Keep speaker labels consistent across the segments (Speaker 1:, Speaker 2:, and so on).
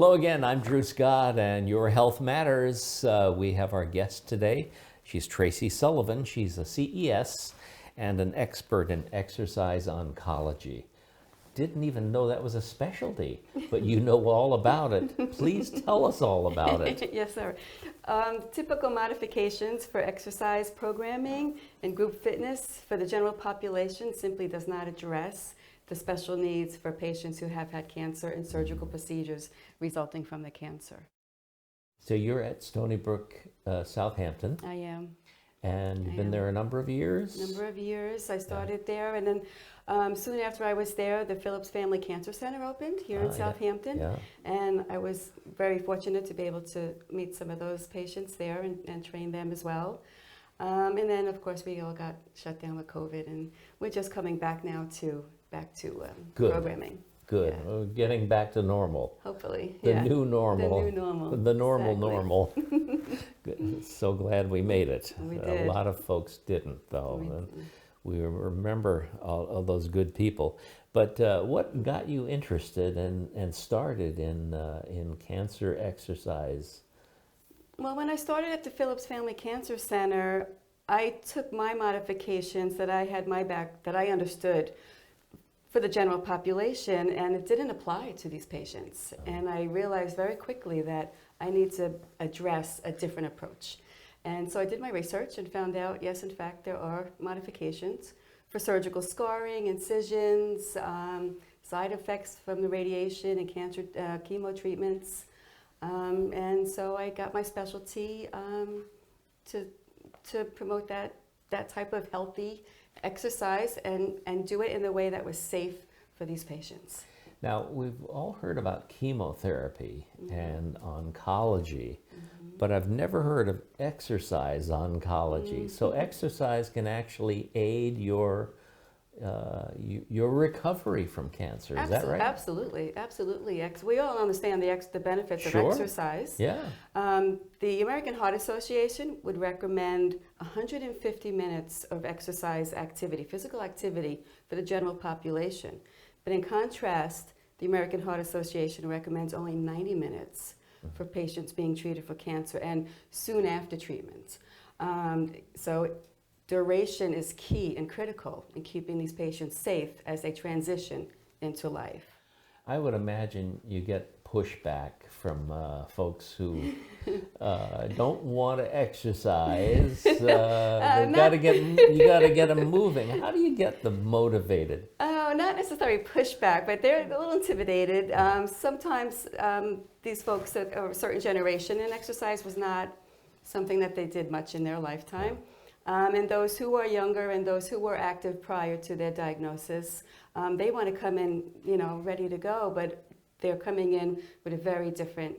Speaker 1: Hello again, I'm Drew Scott and Your Health Matters. We have our guest today. She's Tracy Sullivan. She's a CES and an expert in exercise oncology. Didn't even know that was a specialty, but you know all about it. Please tell us all about it.
Speaker 2: Yes, sir. Typical modifications for exercise programming and group fitness for the general population simply does not address the special needs for patients who have had cancer and surgical procedures resulting from the cancer.
Speaker 1: So you're at Stony Brook, Southampton.
Speaker 2: I am.
Speaker 1: And you've been there a number of years?
Speaker 2: Number of years. I started there, and then soon after I was there, the Phillips Family Cancer Center opened here in Southampton.
Speaker 1: Yeah.
Speaker 2: And I was very fortunate to be able to meet some of those patients there and train them as well. And then, of course, we all got shut down with COVID, and we're just coming back now to programming.
Speaker 1: Good.
Speaker 2: Yeah.
Speaker 1: We're getting back to normal.
Speaker 2: Hopefully.
Speaker 1: The new normal.
Speaker 2: The new normal.
Speaker 1: The normal
Speaker 2: Exactly.
Speaker 1: normal. Good. So glad we made it.
Speaker 2: We
Speaker 1: A
Speaker 2: did.
Speaker 1: lot of folks didn't, though. We remember all those good people. But what got you interested and started in cancer exercise?
Speaker 2: Well, when I started at the Phillips Family Cancer Center, I took my modifications that I had that I understood for the general population, and it didn't apply to these patients. And I realized very quickly that I need to address a different approach. And so I did my research and found out, yes, in fact, there are modifications for surgical scarring, incisions, side effects from the radiation and cancer chemo treatments. And so I got my specialty to promote that type of healthy exercise and do it in a way that was safe for these patients.
Speaker 1: Now, we've all heard about chemotherapy and oncology, but I've never heard of exercise oncology. So exercise can actually aid your recovery from cancer. Is that right?
Speaker 2: Absolutely, absolutely. We all understand the benefits of exercise.
Speaker 1: Yeah.
Speaker 2: The American Heart Association would recommend 150 minutes of exercise activity, physical activity, for the general population. But in contrast, the American Heart Association recommends only 90 minutes for patients being treated for cancer and soon after treatment. So duration is key and critical in keeping these patients safe as they transition into life.
Speaker 1: I would imagine you get pushback from folks who don't want to exercise. You got to get them moving. How do you get them motivated?
Speaker 2: Oh, not necessarily pushback, but they're a little intimidated. Sometimes these folks of a certain generation, and exercise was not something that they did much in their lifetime. And those who are younger and those who were active prior to their diagnosis, they want to come in, ready to go, but they're coming in with a very different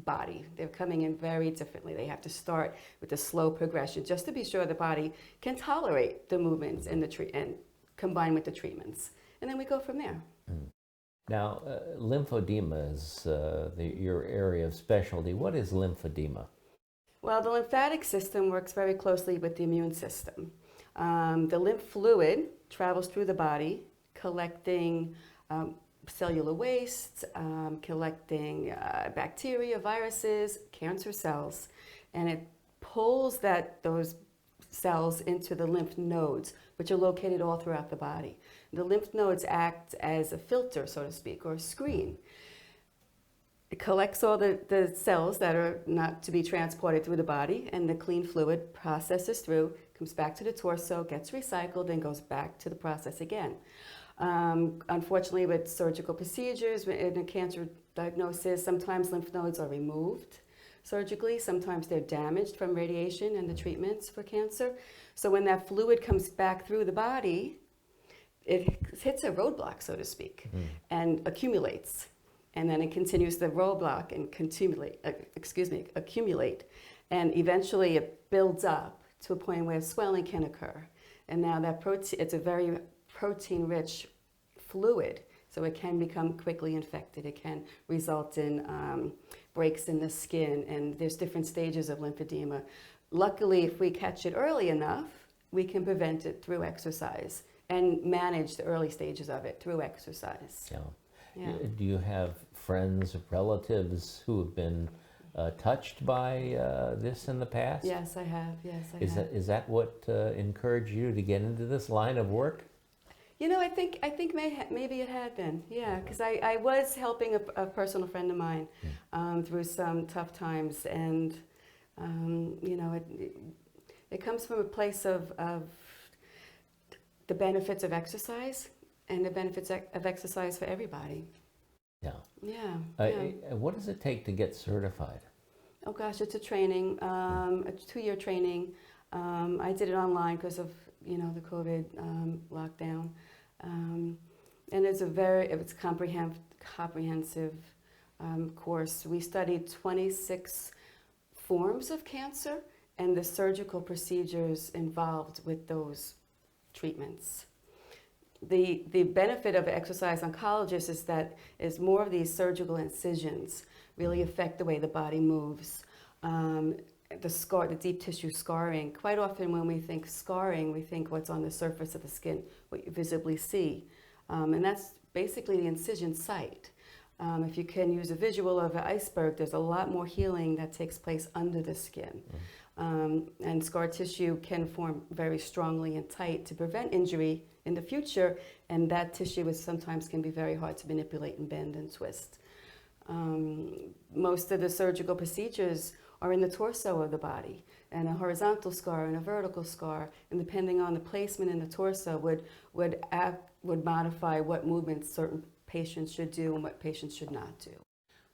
Speaker 2: body. They're coming in very differently. They have to start with a slow progression just to be sure the body can tolerate the movements and and combine with the treatments. And then we go from there.
Speaker 1: Now, lymphedema is your area of specialty. What is lymphedema?
Speaker 2: Well, the lymphatic system works very closely with the immune system. The lymph fluid travels through the body, collecting cellular waste, collecting bacteria, viruses, cancer cells, and it pulls those cells into the lymph nodes, which are located all throughout the body. The lymph nodes act as a filter, so to speak, or a screen. It collects all the cells that are not to be transported through the body, and the clean fluid processes through, comes back to the torso, gets recycled, and goes back to the process again. Unfortunately, with surgical procedures, in a cancer diagnosis, sometimes lymph nodes are removed surgically, sometimes they're damaged from radiation and the treatments for cancer. So when that fluid comes back through the body, it hits a roadblock, so to speak, and accumulates. And then it continues the roadblock and accumulate. And eventually it builds up to a point where swelling can occur. And now that protein, it's a very protein-rich fluid, so it can become quickly infected. It can result in breaks in the skin, and there's different stages of lymphedema. Luckily, if we catch it early enough, we can prevent it through exercise and manage the early stages of it through exercise.
Speaker 1: Yeah.
Speaker 2: Yeah.
Speaker 1: Do you have friends, relatives who have been touched by this in the past?
Speaker 2: Yes, I have. Yes, I have.
Speaker 1: Is that what encouraged you to get into this line of work?
Speaker 2: You know, I think maybe it had been, yeah, because I was helping a personal friend of mine through some tough times, and you know, it comes from a place of the benefits of exercise and the benefits of exercise for everybody.
Speaker 1: Yeah.
Speaker 2: Yeah, yeah.
Speaker 1: What does it take to get certified?
Speaker 2: Oh gosh, it's a training, a 2-year training. I did it online because of, you know, the COVID lockdown. And it's a comprehensive course. We studied 26 forms of cancer and the surgical procedures involved with those treatments. The benefit of exercise oncologist is that more of these surgical incisions really affect the way the body moves. The deep tissue scarring. Quite often when we think scarring, we think what's on the surface of the skin, what you visibly see. And that's basically the incision site. If you can use a visual of an iceberg, there's a lot more healing that takes place under the skin. And scar tissue can form very strongly and tight to prevent injury in the future, and that tissue sometimes can be very hard to manipulate and bend and twist. Most of the surgical procedures are in the torso of the body, and a horizontal scar and a vertical scar, and depending on the placement in the torso would modify what movements certain patients should do and what patients should not do.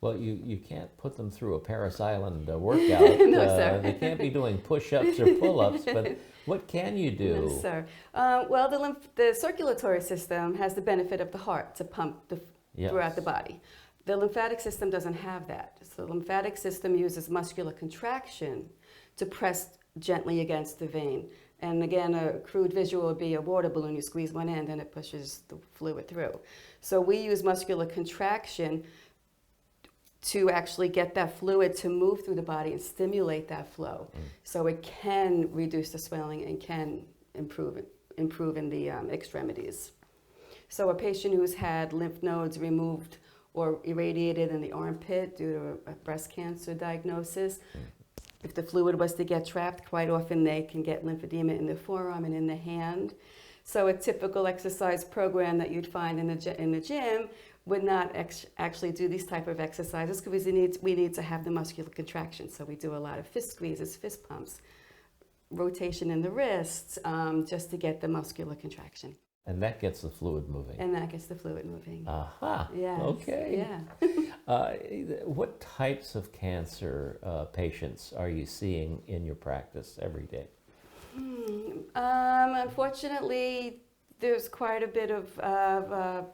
Speaker 1: Well, you can't put them through a Paris Island workout.
Speaker 2: No, sir.
Speaker 1: They can't be doing push-ups or pull-ups, but what can you do?
Speaker 2: No, sir. Well, the circulatory system has the benefit of the heart to pump throughout the body. The lymphatic system doesn't have that. So the lymphatic system uses muscular contraction to press gently against the vein. And again, a crude visual would be a water balloon. You squeeze one end and it pushes the fluid through. So we use muscular contraction to actually get that fluid to move through the body and stimulate that flow. So it can reduce the swelling and can improve in the extremities. So a patient who's had lymph nodes removed or irradiated in the armpit due to a breast cancer diagnosis, if the fluid was to get trapped, quite often they can get lymphedema in the forearm and in the hand. So a typical exercise program that you'd find in the gym would not actually do these type of exercises because we need to have the muscular contraction. So we do a lot of fist squeezes, fist pumps, rotation in the wrists, just to get the muscular contraction.
Speaker 1: And that gets the fluid moving.
Speaker 2: And that gets the fluid moving.
Speaker 1: Aha.
Speaker 2: Yes.
Speaker 1: Okay.
Speaker 2: Yeah.
Speaker 1: What types of cancer patients are you seeing in your practice every day?
Speaker 2: Unfortunately, there's quite a bit of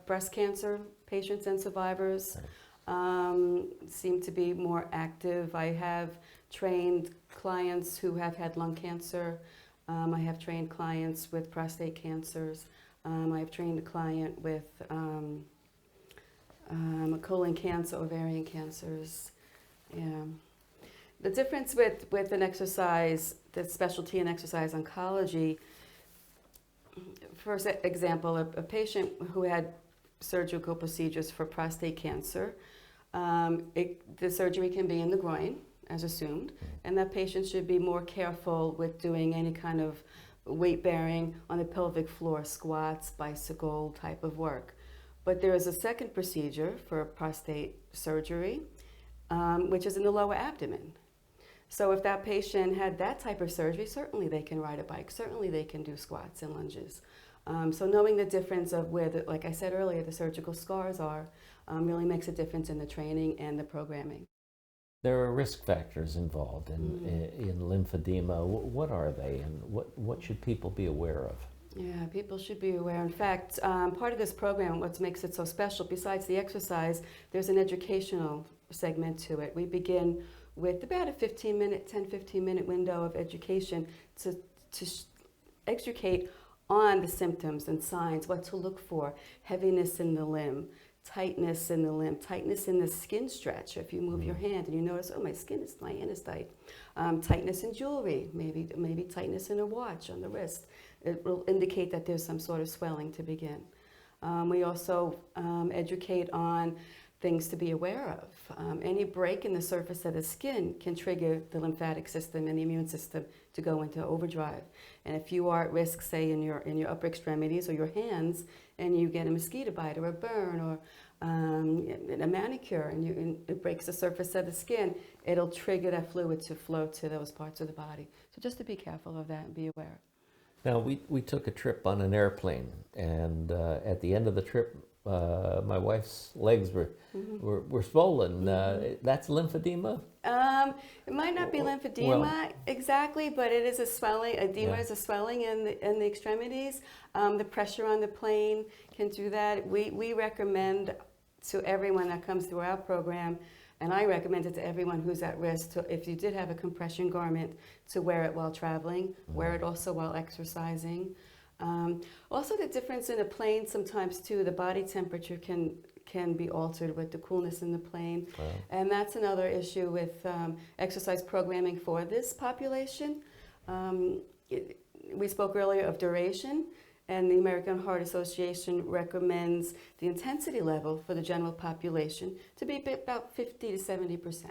Speaker 2: breast cancer patients and survivors. Seem to be more active. I have trained clients who have had lung cancer. I have trained clients with prostate cancers. I have trained a client with colon cancer, ovarian cancers. Yeah. The difference with an exercise, the specialty in exercise oncology, for example, a patient who had surgical procedures for prostate cancer, the surgery can be in the groin, as assumed, and that patient should be more careful with doing any kind of weight bearing on the pelvic floor, squats, bicycle type of work. But there is a second procedure for prostate surgery, which is in the lower abdomen. So if that patient had that type of surgery, certainly they can ride a bike, certainly they can do squats and lunges. So knowing the difference of where, like I said earlier, the surgical scars are, really makes a difference in the training and the programming.
Speaker 1: There are risk factors involved in lymphedema. What are they, and what should people be aware of?
Speaker 2: Yeah, people should be aware. In fact, part of this program, what makes it so special, besides the exercise, there's an educational segment to it. We begin with about a 10-15-minute window of education to educate on the symptoms and signs, what to look for, heaviness in the limb, tightness in the limb, tightness in the skin stretch. If you move your hand and you notice, oh, my hand is tight. Tightness in jewelry, maybe tightness in a watch on the wrist. It will indicate that there's some sort of swelling to begin. We also educate on things to be aware of. Any break in the surface of the skin can trigger the lymphatic system and the immune system to go into overdrive. And if you are at risk, say in your upper extremities or your hands, and you get a mosquito bite or a burn or a manicure, and it breaks the surface of the skin, it'll trigger that fluid to flow to those parts of the body. So just to be careful of that and be aware.
Speaker 1: Now, we took a trip on an airplane, and at the end of the trip, my wife's legs were swollen. That's lymphedema?
Speaker 2: It might not be lymphedema exactly, but it is a swelling. Edema is a swelling in the extremities. The pressure on the plane can do that. We recommend to everyone that comes through our program, and I recommend it to everyone who's at risk, to, if you did have a compression garment, to wear it while traveling, wear it also while exercising. Also, the difference in a plane sometimes too, the body temperature can be altered with the coolness in the plane.
Speaker 1: Wow.
Speaker 2: And that's another issue with exercise programming for this population. We spoke earlier of duration, and the American Heart Association recommends the intensity level for the general population to be about 50 to 70%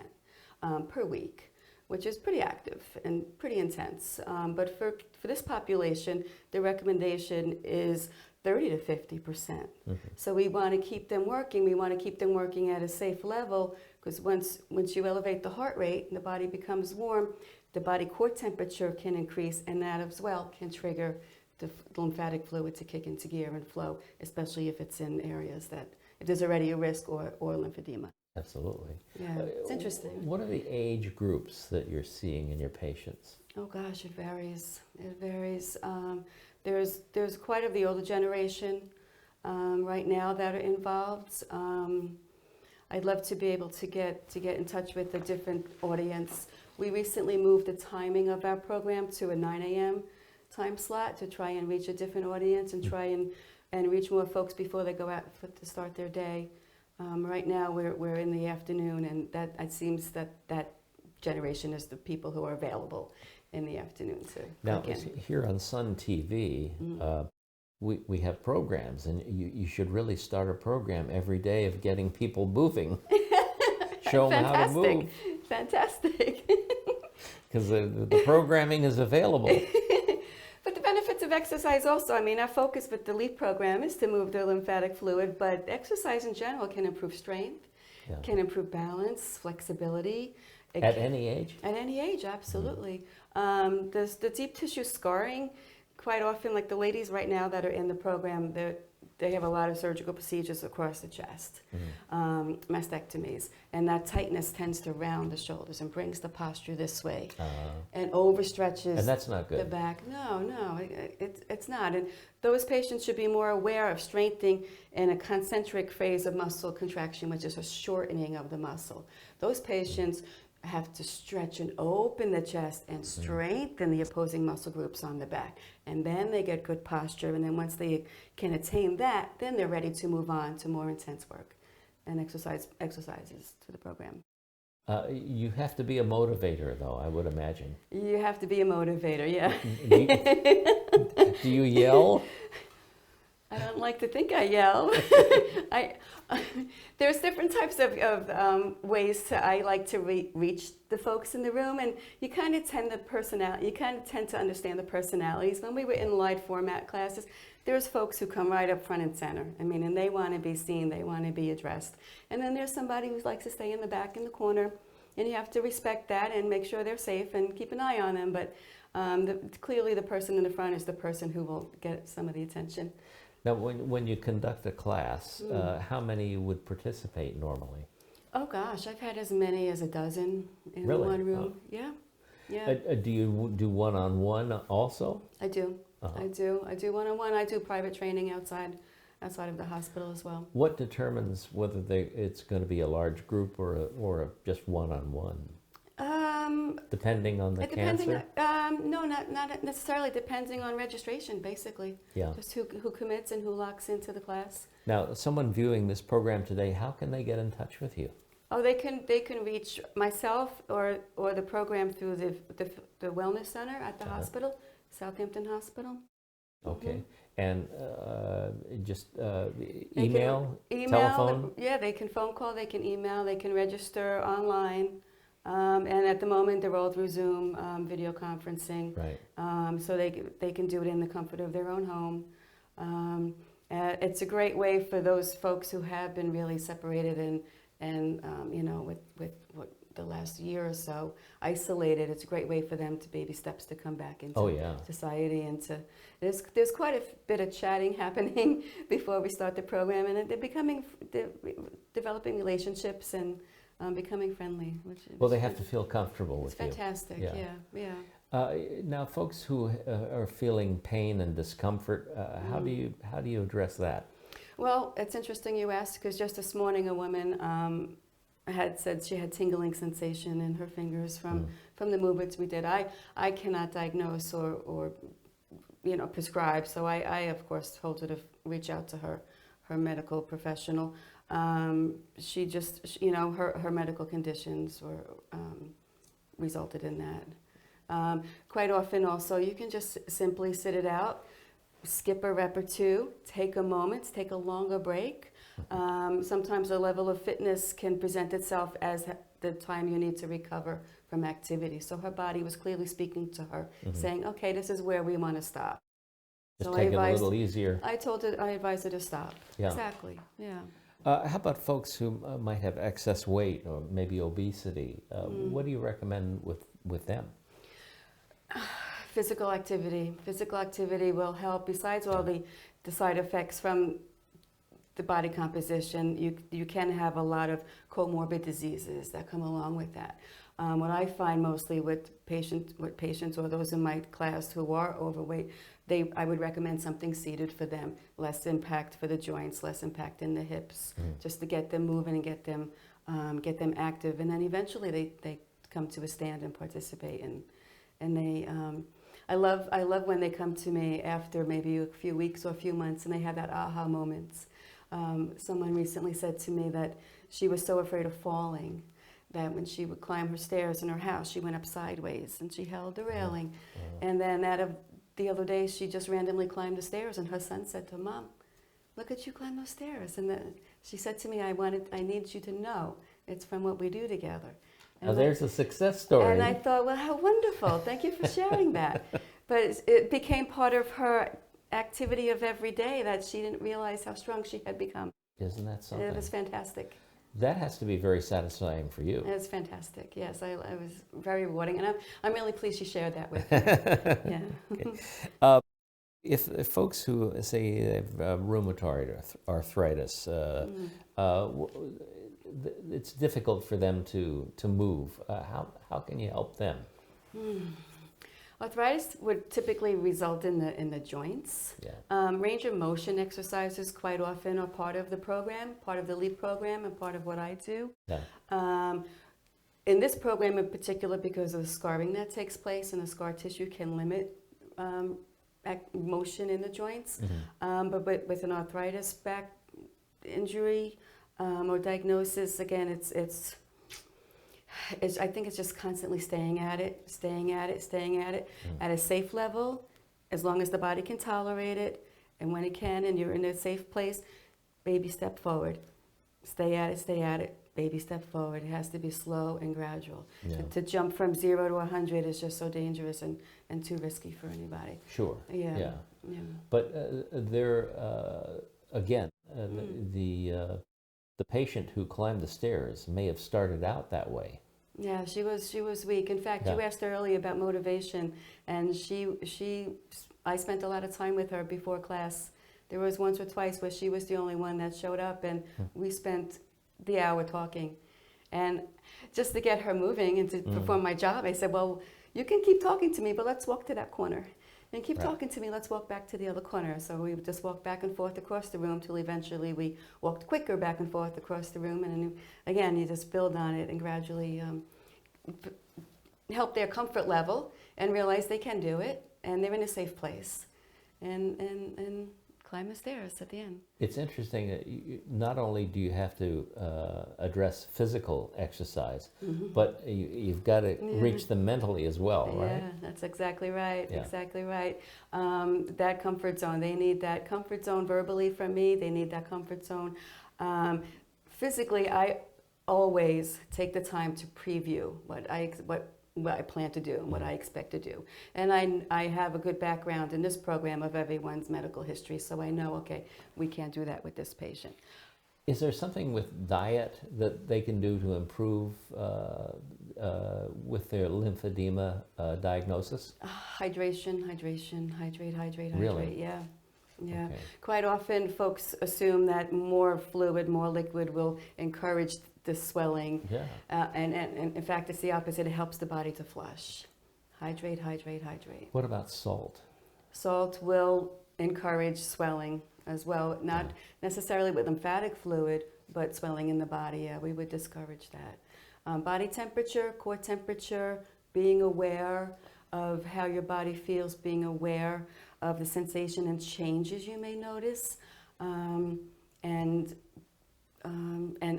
Speaker 2: per week, which is pretty active and pretty intense. But for this population, the recommendation is 30 to 50%. So we want to keep them working. We want to keep them working at a safe level, because once you elevate the heart rate and the body becomes warm, the body core temperature can increase, and that as well can trigger the lymphatic fluid to kick into gear and flow, especially if it's in areas that, if there's already a risk or lymphedema.
Speaker 1: Absolutely.
Speaker 2: Yeah, it's interesting.
Speaker 1: What are the age groups that you're seeing in your patients?
Speaker 2: Oh gosh, it varies. It varies. There's quite of the older generation right now that are involved. I'd love to be able to get in touch with a different audience. We recently moved the timing of our program to a 9 a.m. time slot to try and reach a different audience and try and reach more folks before they go out to start their day. Right now we're in the afternoon, and that it seems that generation is the people who are available in the afternoon.
Speaker 1: Now, here on Sun TV, we have programs, and you should really start a program every day of getting people moving. Show them how to move.
Speaker 2: Fantastic.
Speaker 1: Because the programming is available.
Speaker 2: But the benefits of exercise also, I mean, our focus with the LEAP program is to move the lymphatic fluid, but exercise in general can improve strength, can improve balance, flexibility.
Speaker 1: At any age?
Speaker 2: At any age, absolutely. The deep tissue scarring, quite often, like the ladies right now that are in the program, they have a lot of surgical procedures across the chest, mastectomies, and that tightness tends to round the shoulders and brings the posture this way and overstretches
Speaker 1: and that's not good.
Speaker 2: the back. No, it's not. And those patients should be more aware of strengthening in a concentric phase of muscle contraction, which is a shortening of the muscle. Those patients have to stretch and open the chest and strengthen the opposing muscle groups on the back. And then they get good posture. And then once they can attain that, then they're ready to move on to more intense work and exercises to the program.
Speaker 1: You have to be a motivator, though, I would imagine.
Speaker 2: You have to be a motivator, yeah.
Speaker 1: Do you yell?
Speaker 2: I don't like to think I yell. There's different types of ways I like to reach the folks in the room, and you kind of tend to understand the personalities. When we were in live format classes, there's folks who come right up front and center. I mean, and they want to be seen, they want to be addressed. And then there's somebody who likes to stay in the back in the corner, and you have to respect that and make sure they're safe and keep an eye on them. But clearly the person in the front is the person who will get some of the attention.
Speaker 1: Now, when you conduct a class, how many would participate normally?
Speaker 2: Oh gosh, I've had as many as a dozen in
Speaker 1: Really?
Speaker 2: one room. Yeah.
Speaker 1: Do you do one-on-one also?
Speaker 2: I do. I do one-on-one. I do private training outside of the hospital as well.
Speaker 1: What determines whether it's going to be a large group or just one-on-one? Depending on the cancer?
Speaker 2: No, not necessarily. Depending on registration, basically.
Speaker 1: Yeah.
Speaker 2: Just who commits and who locks into the class.
Speaker 1: Now, someone viewing this program today, how can they get in touch with you?
Speaker 2: Oh, they can reach myself or the program through the Wellness Center at the hospital, Southampton Hospital.
Speaker 1: Okay. And just
Speaker 2: They
Speaker 1: email,
Speaker 2: can email,
Speaker 1: telephone?
Speaker 2: yeah, they can phone call, they can email, they can register online. And at the moment, they're all through Zoom, video conferencing.
Speaker 1: Right.
Speaker 2: So they can do it in the comfort of their own home. It's a great way for those folks who have been really separated and with what the last year or so isolated. It's a great way for them to baby steps to come back into society and to. There's quite a bit of chatting happening before we start the program, and they're developing relationships and becoming friendly.
Speaker 1: Well, they have to feel comfortable with you.
Speaker 2: It's fantastic. Yeah.
Speaker 1: Now, folks who are feeling pain and discomfort, how do you address that?
Speaker 2: Well, it's interesting you asked, because just this morning a woman had said she had tingling sensation in her fingers from the movements we did. I cannot diagnose or prescribe, so I of course told her to reach out to her medical professional. She just, her medical conditions were resulted in that. Quite often also, you can just simply sit it out, skip a rep or two, take a moment, take a longer break. Sometimes the level of fitness can present itself as the time you need to recover from activity. So her body was clearly speaking to her, saying, okay, this is where we want to stop.
Speaker 1: Just so take it a little easier.
Speaker 2: I advised her to stop. Yeah. Exactly, yeah.
Speaker 1: How about folks who might have excess weight or maybe obesity? What do you recommend with them?
Speaker 2: Physical activity. Physical activity will help. Besides all the side effects from the body composition, you can have a lot of comorbid diseases that come along with that. What I find mostly with patients or those in my class who are overweight, I would recommend something seated for them, less impact for the joints, less impact in the hips, just to get them moving and get them active, and then eventually they come to a stand and participate. And they, I love when they come to me after maybe a few weeks or a few months, and they have that aha moments. Someone recently said to me that she was so afraid of falling that when she would climb her stairs in her house, she went up sideways and she held the railing. And then the other day, she just randomly climbed the stairs, and her son said to her, Mom, look at you climb those stairs. And she said to me, I need you to know it's from what we do together. And
Speaker 1: now there's a success story.
Speaker 2: And I thought, well, how wonderful. Thank you for sharing that. But it became part of her activity of every day that she didn't realize how strong she had become.
Speaker 1: Isn't that something?
Speaker 2: It was fantastic.
Speaker 1: That has to be very satisfying for you.
Speaker 2: It was fantastic. Yes, it was very rewarding, and I'm really pleased she shared that with me. Yeah.
Speaker 1: If folks who say they have rheumatoid arthritis, it's difficult for them to move. How can you help them?
Speaker 2: Arthritis would typically result in the joints.
Speaker 1: Yeah.
Speaker 2: Range of motion exercises quite often are part of the program, part of the LEAP program, and part of what I do.
Speaker 1: Yeah.
Speaker 2: In this program in particular, because of the scarring that takes place, and the scar tissue can limit motion in the joints. But with an arthritis back injury or diagnosis, again, I think it's just constantly staying at it at a safe level, as long as the body can tolerate it, and when it can, and you're in a safe place, baby step forward. Stay at it, baby step forward. It has to be slow and gradual.
Speaker 1: Yeah.
Speaker 2: To jump from 0 to 100 is just so dangerous and too risky for anybody.
Speaker 1: Sure.
Speaker 2: Yeah.
Speaker 1: But again, the patient who climbed the stairs may have started out that way.
Speaker 2: Yeah, she was weak. In fact, you asked earlier about motivation, and I spent a lot of time with her before class. There was once or twice where she was the only one that showed up, and we spent the hour talking. And just to get her moving and to perform my job, I said, well, you can keep talking to me, but let's walk to that corner. And keep talking to me, let's walk back to the other corner. So we would just walk back and forth across the room till eventually we walked quicker back and forth across the room. And again, you just build on it and gradually help their comfort level and realize they can do it and they're in a safe place. And climb the stairs at the end.
Speaker 1: It's interesting that not only do you have to address physical exercise, but you've got to reach them mentally as well, right?
Speaker 2: Yeah, that's exactly right.
Speaker 1: Yeah.
Speaker 2: Exactly right. That comfort zone. They need that comfort zone verbally from me. They need that comfort zone. Physically, I always take the time to preview what I plan to do and what I expect to do. And I have a good background in this program of everyone's medical history, so I know, okay, we can't do that with this patient.
Speaker 1: Is there something with diet that they can do to improve with their lymphedema diagnosis?
Speaker 2: Hydration, hydrate.
Speaker 1: Really?
Speaker 2: Yeah. Yeah.
Speaker 1: Okay.
Speaker 2: Quite often folks assume that more fluid, more liquid will encourage the swelling.
Speaker 1: Yeah.
Speaker 2: And in fact, it's the opposite. It helps the body to flush. Hydrate.
Speaker 1: What about salt?
Speaker 2: Salt will encourage swelling as well, not necessarily with lymphatic fluid, but swelling in the body. Yeah, we would discourage that. Body temperature, core temperature, being aware of how your body feels, being aware of the sensation and changes you may notice, and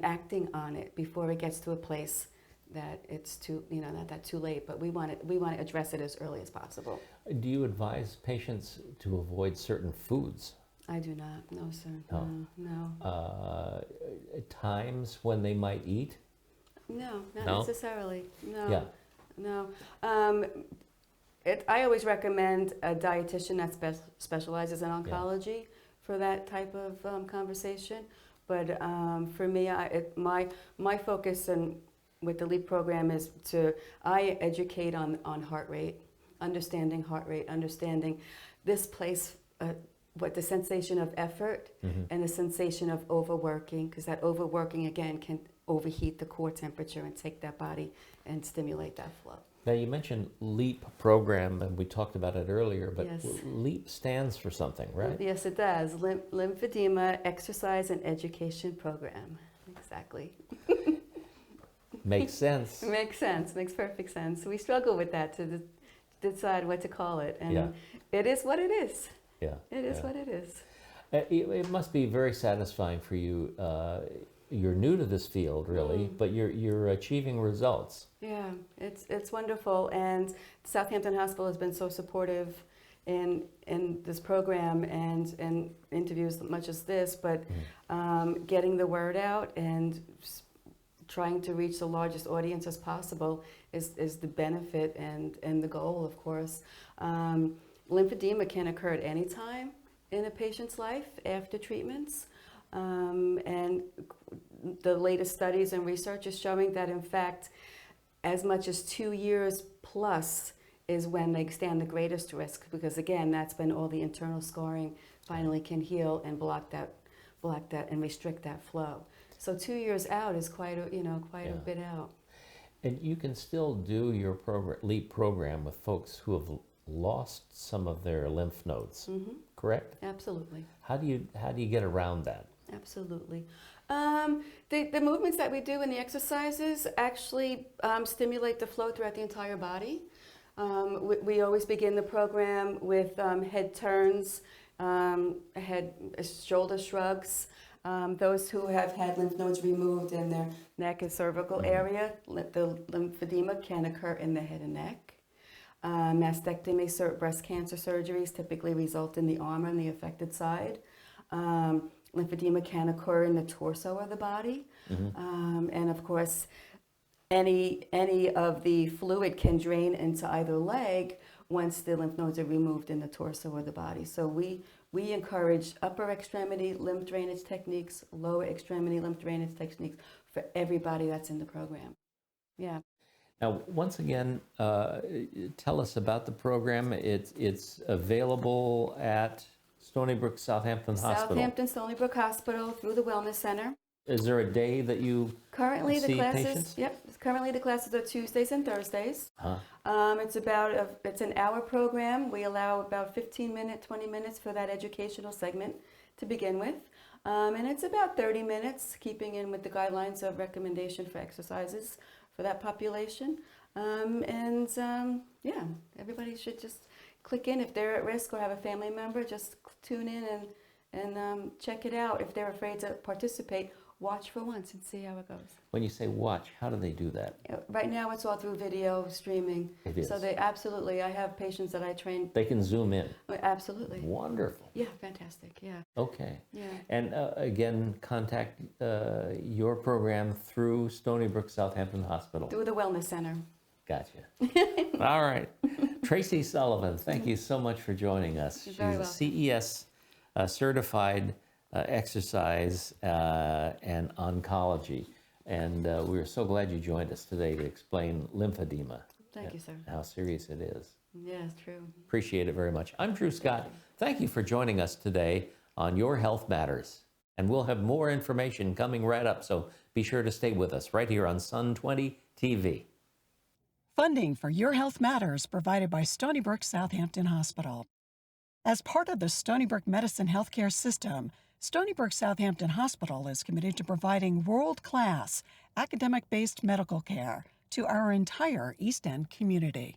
Speaker 2: acting on it before it gets to a place that it's too, not too late. But we want to address it as early as possible.
Speaker 1: Do you advise patients to avoid certain foods?
Speaker 2: I do not. No, sir.
Speaker 1: No.
Speaker 2: No.
Speaker 1: Times when they might eat?
Speaker 2: No, not
Speaker 1: No?
Speaker 2: necessarily. No.
Speaker 1: Yeah.
Speaker 2: No. I always recommend a dietitian that specializes in oncology for that type of conversation. But for me, my focus with the LEAP program is I educate on heart rate, understanding this place, what the sensation of effort and the sensation of overworking, because that overworking again can overheat the core temperature and take that body and stimulate that flow.
Speaker 1: Now you mentioned LEAP program, and we talked about it earlier, but
Speaker 2: Yes.
Speaker 1: LEAP stands for something, right?
Speaker 2: Yes, it does. Lymphedema Exercise and Education Program. Exactly.
Speaker 1: Makes sense.
Speaker 2: Makes sense. Makes perfect sense. We struggle with that to decide what to call it, and
Speaker 1: Yeah.
Speaker 2: it is what it is.
Speaker 1: Yeah.
Speaker 2: It is
Speaker 1: yeah.
Speaker 2: what it is.
Speaker 1: It must be very satisfying for you. You're new to this field, really, but you're achieving results.
Speaker 2: Yeah, it's wonderful, and Southampton Hospital has been so supportive in this program and interviews much as this, but getting the word out and trying to reach the largest audience as possible is the benefit and the goal, of course. Lymphedema can occur at any time in a patient's life after treatments, and the latest studies and research is showing that, in fact, as much as 2 years plus is when they stand the greatest risk, because again, that's when all the internal scarring finally can heal and block that and restrict that flow. So 2 years out is quite a bit out.
Speaker 1: And you can still do your LEAP program with folks who have lost some of their lymph nodes, correct?
Speaker 2: Absolutely.
Speaker 1: How do you get around that?
Speaker 2: Absolutely. The movements that we do in the exercises actually stimulate the flow throughout the entire body. We always begin the program with head turns, shoulder shrugs. Those who have had lymph nodes removed in their neck and cervical area, the lymphedema can occur in the head and neck. Mastectomy, breast cancer surgeries typically result in the arm on the affected side. Lymphedema can occur in the torso of the body. And of course, any of the fluid can drain into either leg once the lymph nodes are removed in the torso or the body. So we encourage upper extremity lymph drainage techniques, lower extremity lymph drainage techniques for everybody that's in the program. Yeah.
Speaker 1: Now, once again, tell us about the program. It's available at Stony Brook Southampton Hospital.
Speaker 2: Southampton Stony Brook Hospital through the Wellness Center.
Speaker 1: Is there a day that you see patients?
Speaker 2: Currently the classes are Tuesdays and Thursdays. It's an hour program. We allow about 20 minutes for that educational segment to begin with. And it's about 30 minutes, keeping in with the guidelines of recommendation for exercises for that population. Everybody should just click in if they're at risk or have a family member, just tune in and check it out. If they're afraid to participate, watch for once and see how it goes.
Speaker 1: When you say watch, how do they do that?
Speaker 2: Right now it's all through video streaming.
Speaker 1: It is.
Speaker 2: So they absolutely, I have patients that I train.
Speaker 1: They can zoom in.
Speaker 2: Absolutely.
Speaker 1: Wonderful.
Speaker 2: Yeah, fantastic. Yeah.
Speaker 1: Okay.
Speaker 2: Yeah.
Speaker 1: And again, contact your program through Stony Brook Southampton Hospital.
Speaker 2: Through the Wellness Center.
Speaker 1: Gotcha. All right. Tracy Sullivan, thank you so much for joining us.
Speaker 2: You're very
Speaker 1: She's a CES certified exercise and oncology. And we're so glad you joined us today to explain lymphedema.
Speaker 2: Thank you, sir.
Speaker 1: How serious it is.
Speaker 2: Yeah, it's true.
Speaker 1: Appreciate it very much. I'm Drew Scott. Thank you for joining us today on Your Health Matters. And we'll have more information coming right up, so be sure to stay with us right here on Sun 20 TV.
Speaker 3: Funding for Your Health Matters provided by Stony Brook Southampton Hospital. As part of the Stony Brook Medicine Healthcare System, Stony Brook Southampton Hospital is committed to providing world-class, academic-based medical care to our entire East End community.